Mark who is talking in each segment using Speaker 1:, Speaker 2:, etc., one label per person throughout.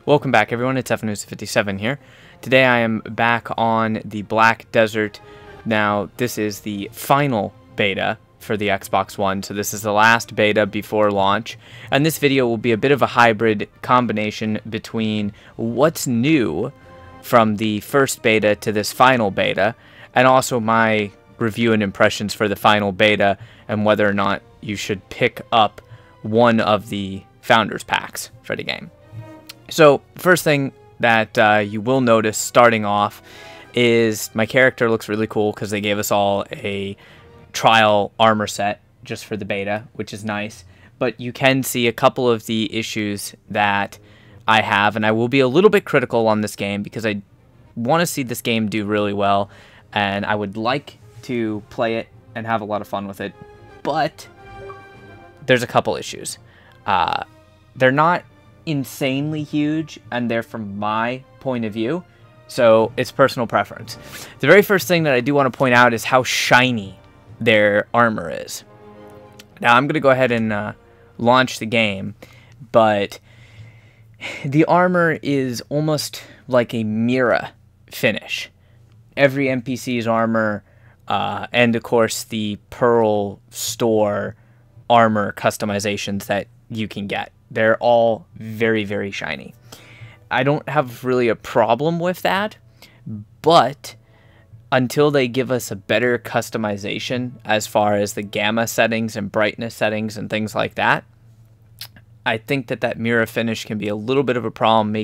Speaker 1: Welcome back, everyone. It's FNews57 here. Today I am back on the Black Desert. Now, this is the final beta for the Xbox One, so this is the last beta before launch. And this video will be a bit of a hybrid combination between what's new from the first beta to this final beta, and also my review and impressions for the final beta, and whether or not you should pick up one of the Founders Packs for the game. So, first thing that you will notice starting off is my character looks really cool because they gave us all a trial armor set just for the beta, which is nice. But you can see a couple of the issues that I have, and I will be a little bit critical on this game because I want to see this game do really well, and I would like to play it and have a lot of fun with it. But there's a couple issues. They're not insanely huge, and they're from my point of view, so it's personal preference. The very first thing that I do want to point out is how shiny their armor is. Now I'm gonna go ahead and launch the game, but the armor is almost like a mirror finish. Every NPC's armor and of course the Pearl store armor customizations that you can get, they're all very, very shiny. I don't have really a problem with that, but until they give us a better customization as far as the gamma settings and brightness settings and things like that, I think that that mirror finish can be a little bit of a problem,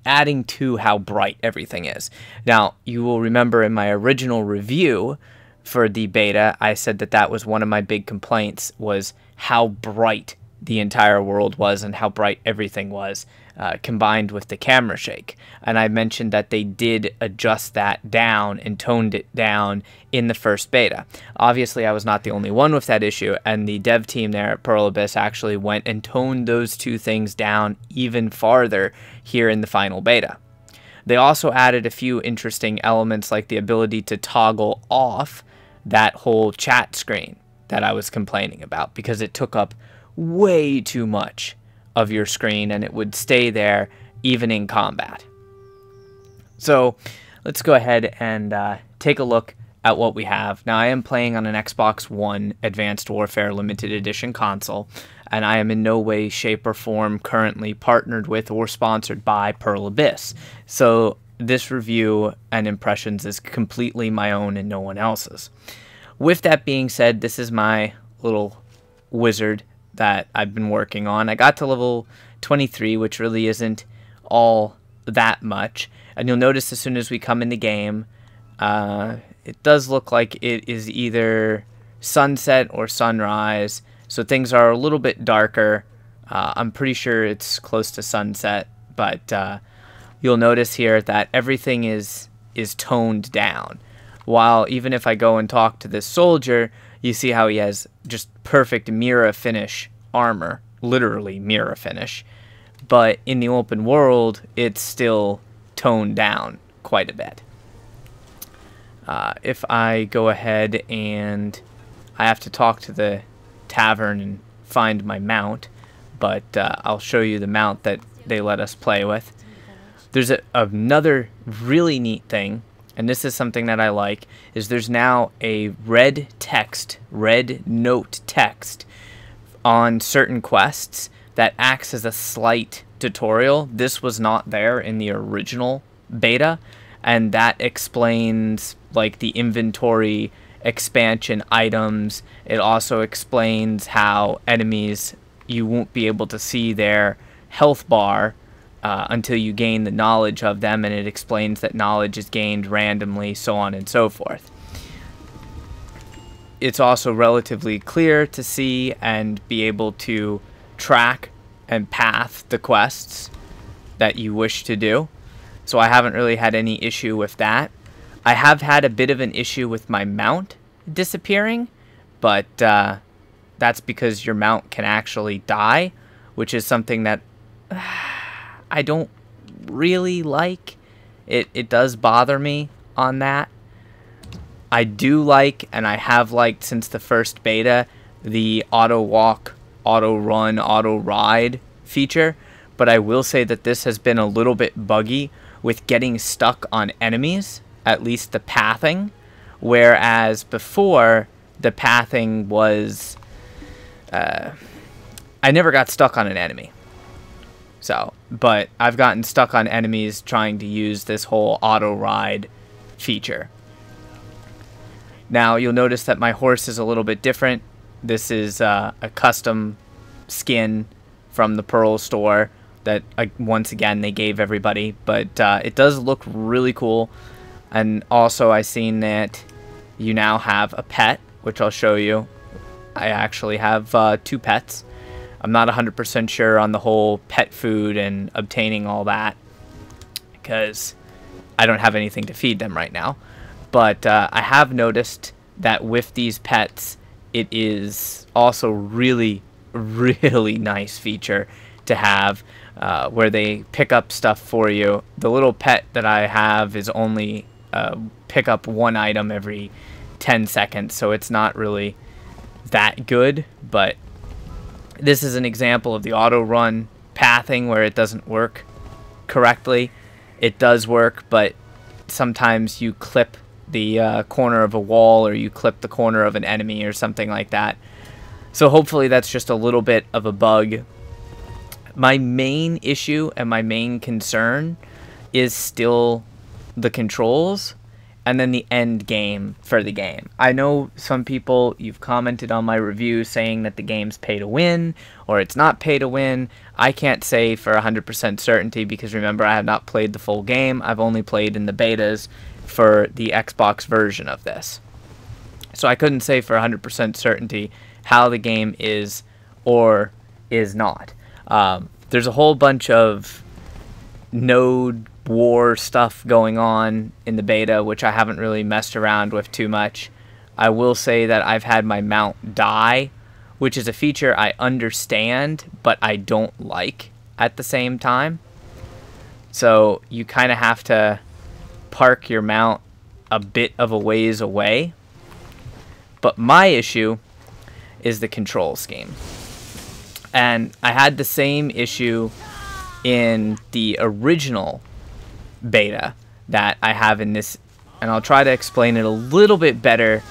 Speaker 1: adding to how bright everything is. Now, you will remember in my original review for the beta, I said that that was one of my big complaints, was how bright the entire world was and how bright everything was, combined with the camera shake. And I mentioned that they did adjust that down and toned it down in the first beta. Obviously, I was not the only one with that issue, and the dev team there at Pearl Abyss actually went and toned those two things down even farther here in the final beta. They also added a few interesting elements, like the ability to toggle off that whole chat screen that I was complaining about, because it took up way too much of your screen and it would stay there even in combat. So let's go ahead and take a look at what we have. Now, I am playing on an Xbox One Advanced Warfare Limited Edition console, and I am in no way, shape, or form currently partnered with or sponsored by Pearl Abyss. So this review and impressions is completely my own and no one else's. With that being said, this is my little wizard that I've been working on. I got to level 23, which really isn't all that much. And you'll notice as soon as we come in the game, it does look like it is either sunset or sunrise. So things are a little bit darker. I'm pretty sure it's close to sunset, but you'll notice here that everything is toned down. While even if I go and talk to this soldier, you see how he has just perfect mirror finish armor, literally mirror finish. But in the open world, it's still toned down quite a bit. If I go ahead and I have to talk to the tavern and find my mount, but I'll show you the mount that they let us play with. There's another really neat thing, and this is something that I like, is there's now a red note text on certain quests that acts as a slight tutorial. This was not there in the original beta, and that explains like the inventory expansion items. It also explains how enemies, you won't be able to see their health bar until you gain the knowledge of them, and it explains that knowledge is gained randomly, so on and so forth. It's also relatively clear to see and be able to track and path the quests that you wish to do. So I haven't really had any issue with that. I have had a bit of an issue with my mount disappearing, but that's because your mount can actually die, which is something that I don't really like. It does bother me on that. I do like, and I have liked since the first beta, the auto walk, auto run, auto ride feature, but I will say that this has been a little bit buggy with getting stuck on enemies, at least the pathing, whereas before the pathing was I never got stuck on an enemy. So, but I've gotten stuck on enemies trying to use this whole auto ride feature. Now you'll notice that my horse is a little bit different. This is a custom skin from the Pearl store that once again they gave everybody, but it does look really cool. And also I seen that you now have a pet, which I'll show you. I actually have 2 pets. I'm not 100% sure on the whole pet food and obtaining all that because I don't have anything to feed them right now. But I have noticed that with these pets, it is also really, really nice feature to have where they pick up stuff for you. The little pet that I have is only pick up 1 item every 10 seconds, so it's not really that good, but this is an example of the auto run pathing where it doesn't work correctly. It does work, but sometimes you clip the corner of a wall or you clip the corner of an enemy or something like that. So hopefully that's just a little bit of a bug. My main issue and my main concern is still the controls and then the end game for the game. I know some people, you've commented on my review saying that the game's pay to win or it's not pay to win. I can't say for 100% certainty because remember, I have not played the full game. I've only played in the betas for the Xbox version of this. So I couldn't say for 100% certainty how the game is or is not. There's a whole bunch of node war stuff going on in the beta, which I haven't really messed around with too much. I will say that I've had my mount die, which is a feature I understand, but I don't like at the same time. So you kind of have to park your mount a bit of a ways away. But my issue is the control scheme. And I had the same issue in the original beta that I have in this, and I'll try to explain it a little bit better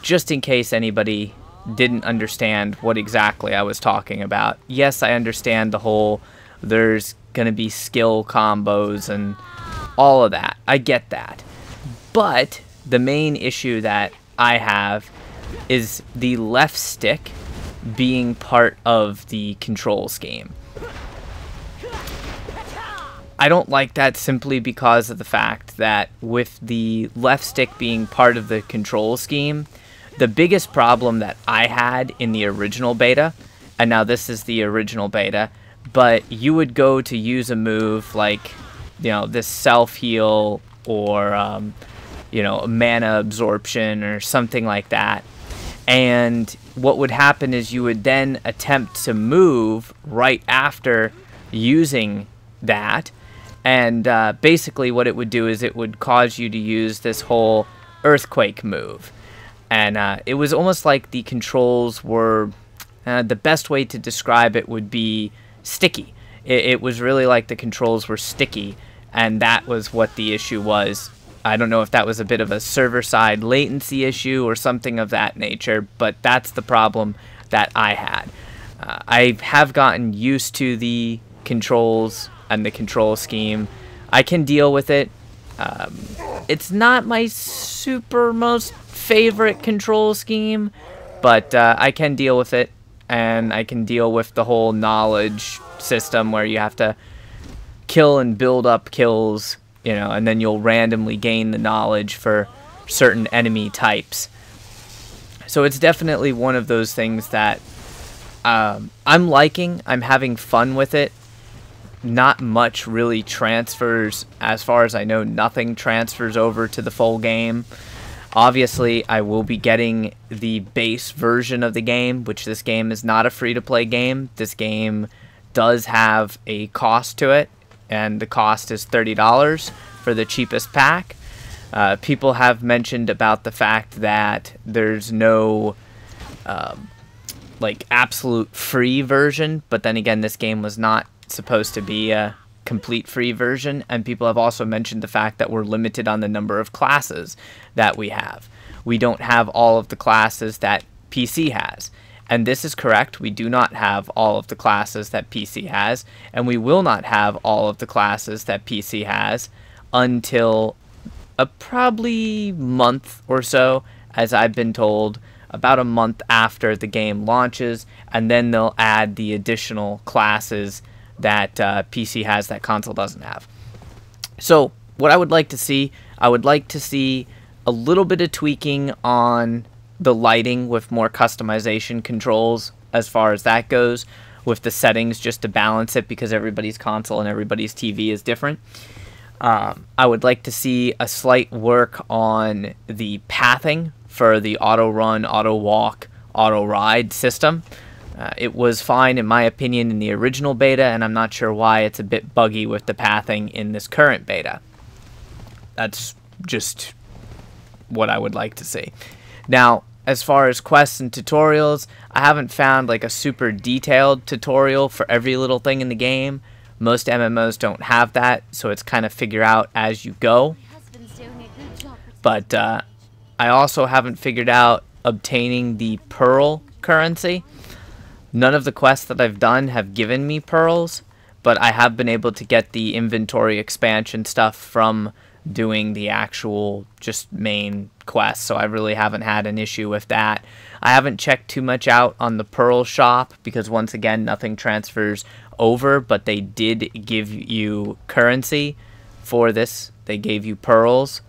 Speaker 1: just in case anybody didn't understand what exactly I was talking about. Yes, I understand the whole there's gonna be skill combos and all of that. I get that. But the main issue that I have is the left stick being part of the control scheme. I don't like that simply because of the fact that with the left stick being part of the control scheme, the biggest problem that I had in the original beta, and now this is the original beta, but you would go to use a move like, you know, this self-heal or, you know, mana absorption or something like that. And what would happen is you would then attempt to move right after using that. And basically what it would do is it would cause you to use this whole earthquake move. And it was almost like the controls were, the best way to describe it would be sticky. It was really like the controls were sticky, and that was what the issue was. I don't know if that was a bit of a server-side latency issue or something of that nature, but that's the problem that I had. I have gotten used to the controls and the control scheme. I can deal with it. It's not my super most favorite control scheme, but I can deal with it, and I can deal with the whole knowledge system where you have to kill and build up kills, you know, and then you'll randomly gain the knowledge for certain enemy types. So it's definitely one of those things that I'm liking. I'm having fun with it. Not much really transfers. As far as I know, nothing transfers over to the full game. Obviously, I will be getting the base version of the game, which this game is not a free-to-play game. This game does have a cost to it, and the cost is $30 for the cheapest pack. People have mentioned about the fact that there's no like absolute free version, but then again, this game was not supposed to be a complete free version, and people have also mentioned the fact that we're limited on the number of classes that we have. We don't have all of the classes that PC has. And this is correct. We do not have all of the classes that PC has, and we will not have all of the classes that PC has until a probably month or so, as I've been told, about a month after the game launches, and then they'll add the additional classes that PC has that console doesn't have. So what I would like to see, I would like to see a little bit of tweaking on the lighting with more customization controls as far as that goes, with the settings just to balance it, because everybody's console and everybody's TV is different. I would like to see a slight work on the pathing for the auto run, auto walk, auto ride system. It was fine in my opinion in the original beta, and I'm not sure why it's a bit buggy with the pathing in this current beta. That's just what I would like to see. Now, as far as quests and tutorials, I haven't found like a super detailed tutorial for every little thing in the game. Most MMOs don't have that, so it's kind of figure out as you go. But I also haven't figured out obtaining the pearl currency. None of the quests that I've done have given me pearls, but I have been able to get the inventory expansion stuff from doing the actual just main quest, so I really haven't had an issue with that. I haven't checked too much out on the pearl shop because once again nothing transfers over, but they did give you currency for this. They gave you pearls.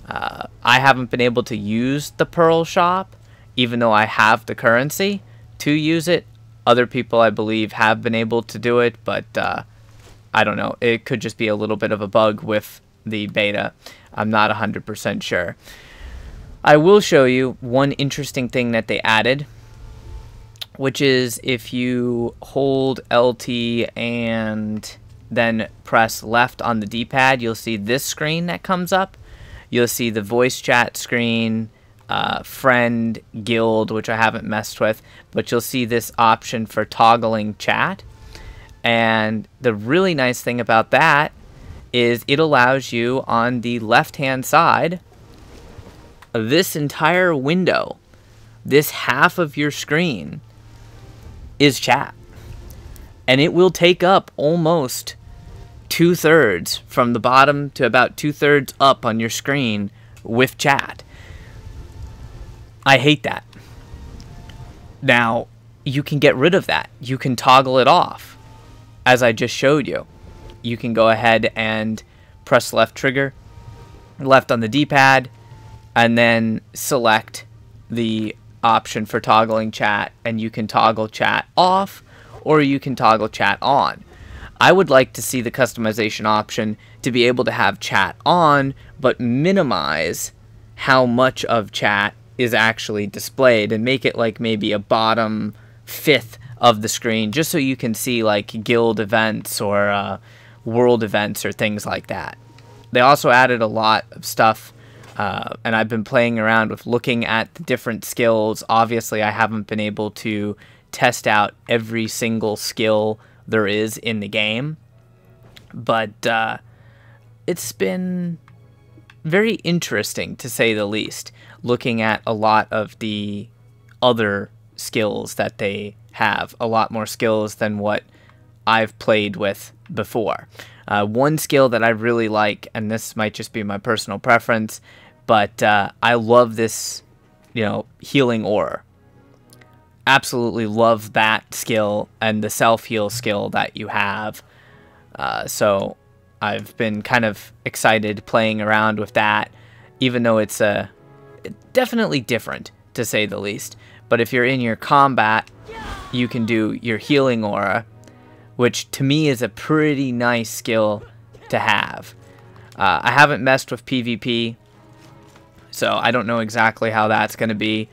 Speaker 1: I haven't been able to use the pearl shop even though I have the currency to use it. Other people I believe have been able to do it, but I don't know, it could just be a little bit of a bug with the beta. I'm not 100% sure. I will show you one interesting thing that they added, which is if you hold LT and then press left on the D-pad, you'll see this screen that comes up. You'll see the voice chat screen, friend, guild, which I haven't messed with, but you'll see this option for toggling chat. And the really nice thing about that is it allows you on the left-hand side, this entire window, this half of your screen is chat. And it will take up almost 2/3 from the bottom to about 2/3 up on your screen with chat. I hate that. Now, you can get rid of that. You can toggle it off, as I just showed you. You can go ahead and press left trigger, left on the D-pad, and then select the option for toggling chat, and you can toggle chat off, or you can toggle chat on. I would like to see the customization option to be able to have chat on, but minimize how much of chat is actually displayed, and make it like maybe a bottom fifth of the screen, just so you can see like guild events or world events or things like that. They also added a lot of stuff, and I've been playing around with looking at the different skills. Obviously, I haven't been able to test out every single skill there is in the game, but it's been very interesting, to say the least, looking at a lot of the other skills that they have. A lot more skills than what I've played with before. One skill that I really like, and this might just be my personal preference, but I love this, healing aura. Absolutely love that skill and the self-heal skill that you have. So I've been kind of excited playing around with that, even though it's definitely different, to say the least. But if you're in your combat, you can do your healing aura, which to me is a pretty nice skill to have. I haven't messed with PvP, so I don't know exactly how that's going to be.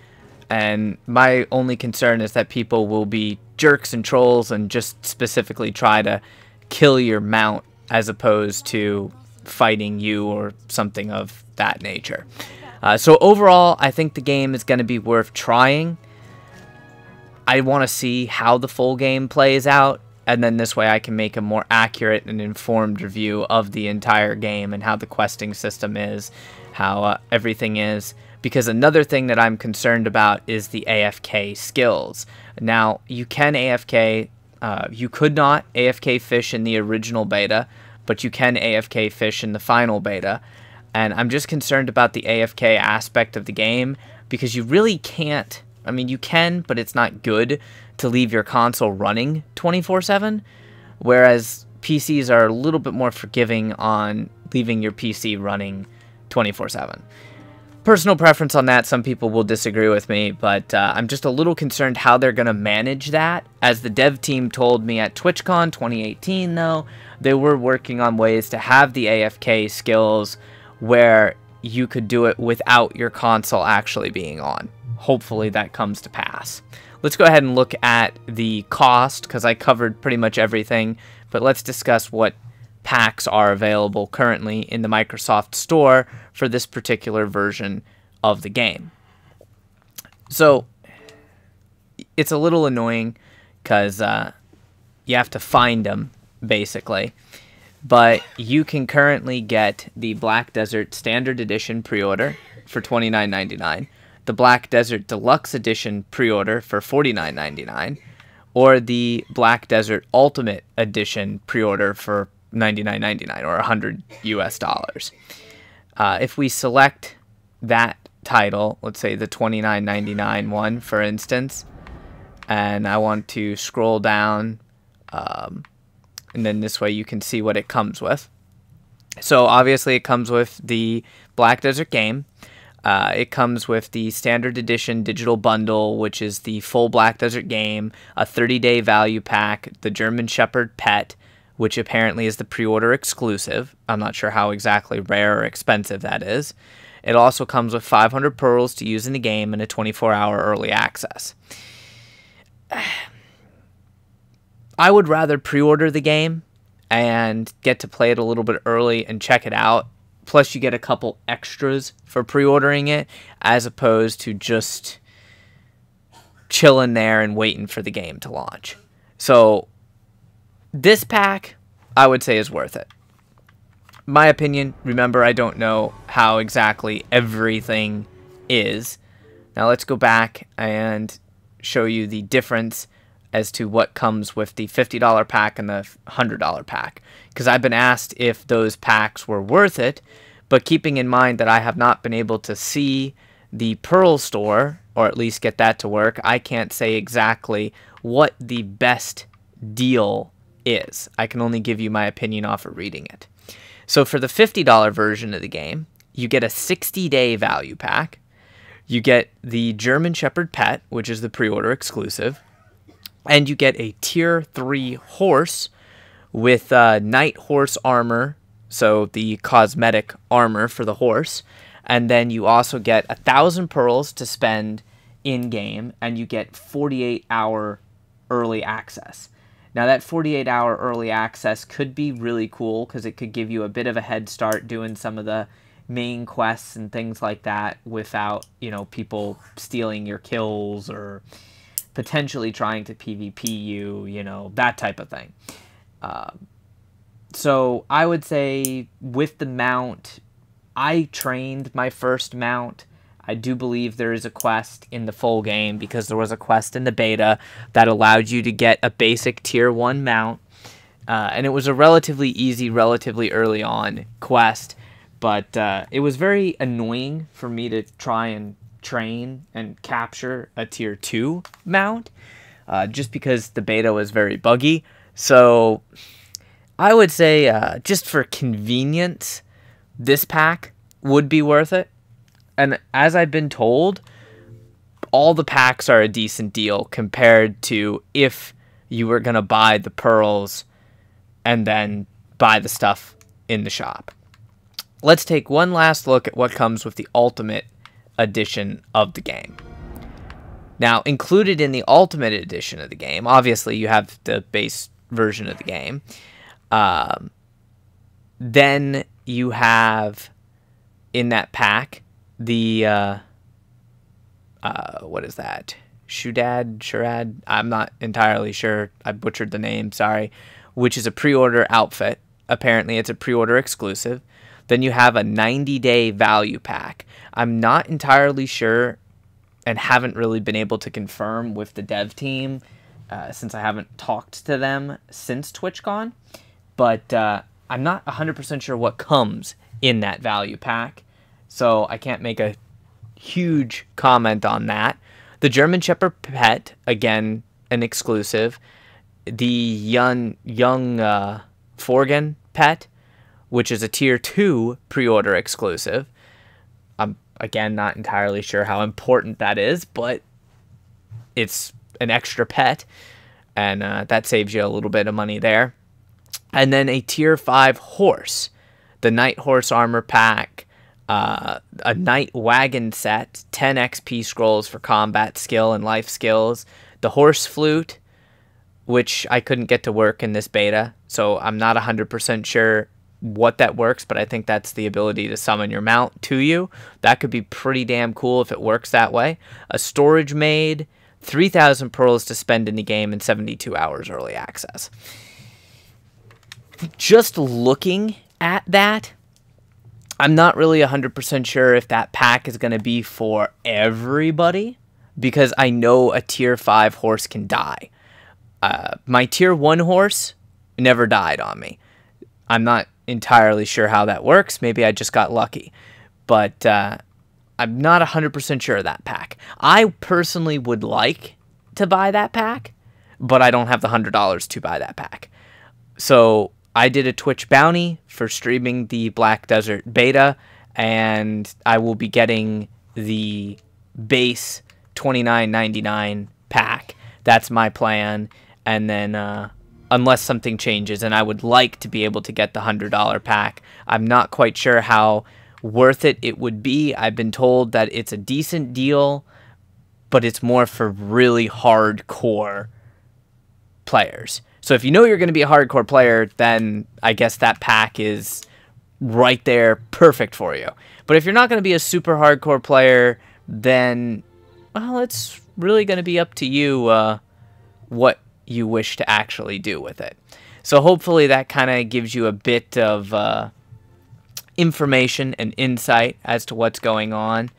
Speaker 1: And my only concern is that people will be jerks and trolls and just specifically try to kill your mount as opposed to fighting you or something of that nature. So overall, I think the game is going to be worth trying. I want to see how the full game plays out and then this way I can make a more accurate and informed review of the entire game and how the questing system is, how everything is. Because another thing that I'm concerned about is the AFK skills. Now, you can AFK, you could not AFK fish in the original beta, but you can AFK fish in the final beta. And I'm just concerned about the AFK aspect of the game, because you really can't, I mean, you can, but it's not good to leave your console running 24/7, whereas PCs are a little bit more forgiving on leaving your PC running 24/7. Personal preference on that, some people will disagree with me, but I'm just a little concerned how they're going to manage that. As the dev team told me at TwitchCon 2018, though, they were working on ways to have the AFK skills where you could do it without your console actually being on. Hopefully that comes to pass. Let's go ahead and look at the cost, because I covered pretty much everything, but let's discuss what packs are available currently in the Microsoft Store for this particular version of the game. So it's a little annoying because you have to find them, basically. But you can currently get the Black Desert Standard Edition pre-order for $29.99, the Black Desert Deluxe Edition pre-order for $49.99, or the Black Desert Ultimate Edition pre-order for $99.99 or $100 US. If we select that title, let's say the $29.99 one, for instance, and I want to scroll down, and then this way you can see what it comes with. So obviously it comes with the Black Desert game. It comes with the Standard Edition Digital Bundle, which is the full Black Desert game, a 30-day value pack, the German Shepherd pet, which apparently is the pre-order exclusive. I'm not sure how exactly rare or expensive that is. It also comes with 500 pearls to use in the game and a 24-hour early access. I would rather pre-order the game and get to play it a little bit early and check it out. Plus you get a couple extras for pre-ordering it, as opposed to just chilling there and waiting for the game to launch. So this pack, I would say, is worth it. My opinion, remember, I don't know how exactly everything is. Now let's go back and show you the difference as to what comes with the $50 pack and the $100 pack. Because I've been asked if those packs were worth it, but keeping in mind that I have not been able to see the Pearl store, or at least get that to work, I can't say exactly what the best deal is. I can only give you my opinion off of reading it. So for the $50 version of the game, you get a 60-day value pack. You get the German Shepherd pet, which is the pre-order exclusive. And you get a tier 3 horse with night horse armor, so the cosmetic armor for the horse. And then you also get 1,000 pearls to spend in-game, and you get 48-hour early access. Now that 48-hour early access could be really cool, because it could give you a bit of a head start doing some of the main quests and things like that without, you know, people stealing your kills or potentially trying to PvP you, you know, that type of thing. So I would say with the mount, I trained my first mount. I do believe there is a quest in the full game, because there was a quest in the beta that allowed you to get a basic tier 1 mount. And it was a relatively easy, relatively early on quest. But it was very annoying for me to try and train and capture a tier 2 mount, just because the beta was very buggy. So I would say just for convenience, this pack would be worth it. And as I've been told, all the packs are a decent deal compared to if you were going to buy the pearls and then buy the stuff in the shop. Let's take one last look at what comes with the Ultimate Edition of the game. Now, included in the Ultimate Edition of the game, obviously you have the base version of the game. Then you have in that pack the what is that? Shurad, I'm not entirely sure. I butchered the name, sorry. Which is a pre-order outfit. Apparently, it's a pre-order exclusive. Then you have a 90-day value pack. I'm not entirely sure and haven't really been able to confirm with the dev team since I haven't talked to them since TwitchCon. But I'm not 100% sure what comes in that value pack. So I can't make a huge comment on that. The German Shepherd pet, again, an exclusive. The young Forgan pet, which is a tier 2 pre-order exclusive. I'm, again, not entirely sure how important that is, but it's an extra pet, and that saves you a little bit of money there. And then a tier 5 horse, the Knight Horse Armor pack, a Knight Wagon set, 10 XP scrolls for combat skill and life skills, the Horse Flute, which I couldn't get to work in this beta, so I'm not 100% sure what that works, but I think that's the ability to summon your mount to you. That could be pretty damn cool if it works that way. A Storage Maid, 3,000 pearls to spend in the game, and 72 hours early access. Just looking at that, I'm not really 100% sure if that pack is going to be for everybody, because I know a tier 5 horse can die. My tier 1 horse never died on me. I'm not entirely sure how that works. Maybe I just got lucky. But I'm not 100% sure of that pack. I personally would like to buy that pack, but I don't have the $100 to buy that pack. So I did a Twitch bounty for streaming the Black Desert beta, and I will be getting the base $29.99 pack. That's my plan. And then unless something changes, and I would like to be able to get the $100 pack. I'm not quite sure how worth it would be. I've been told that it's a decent deal, but it's more for really hardcore players. So if you know you're going to be a hardcore player, then I guess that pack is right there, perfect for you. But if you're not going to be a super hardcore player, then, well, it's really going to be up to you what you wish to actually do with it. So hopefully that kind of gives you a bit of information and insight as to what's going on.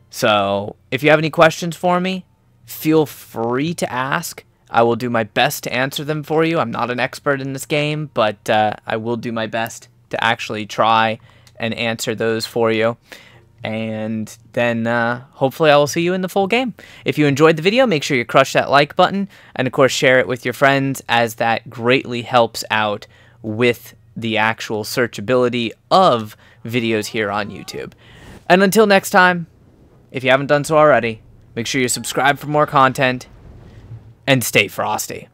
Speaker 1: So if you have any questions for me, feel free to ask. I will do my best to answer them for you. I'm not an expert in this game, but I will do my best to actually try and answer those for you. And then hopefully I will see you in the full game. If you enjoyed the video, make sure you crush that like button. And of course, share it with your friends, as that greatly helps out with the actual searchability of videos here on YouTube. And until next time, if you haven't done so already, make sure you subscribe for more content. And stay frosty.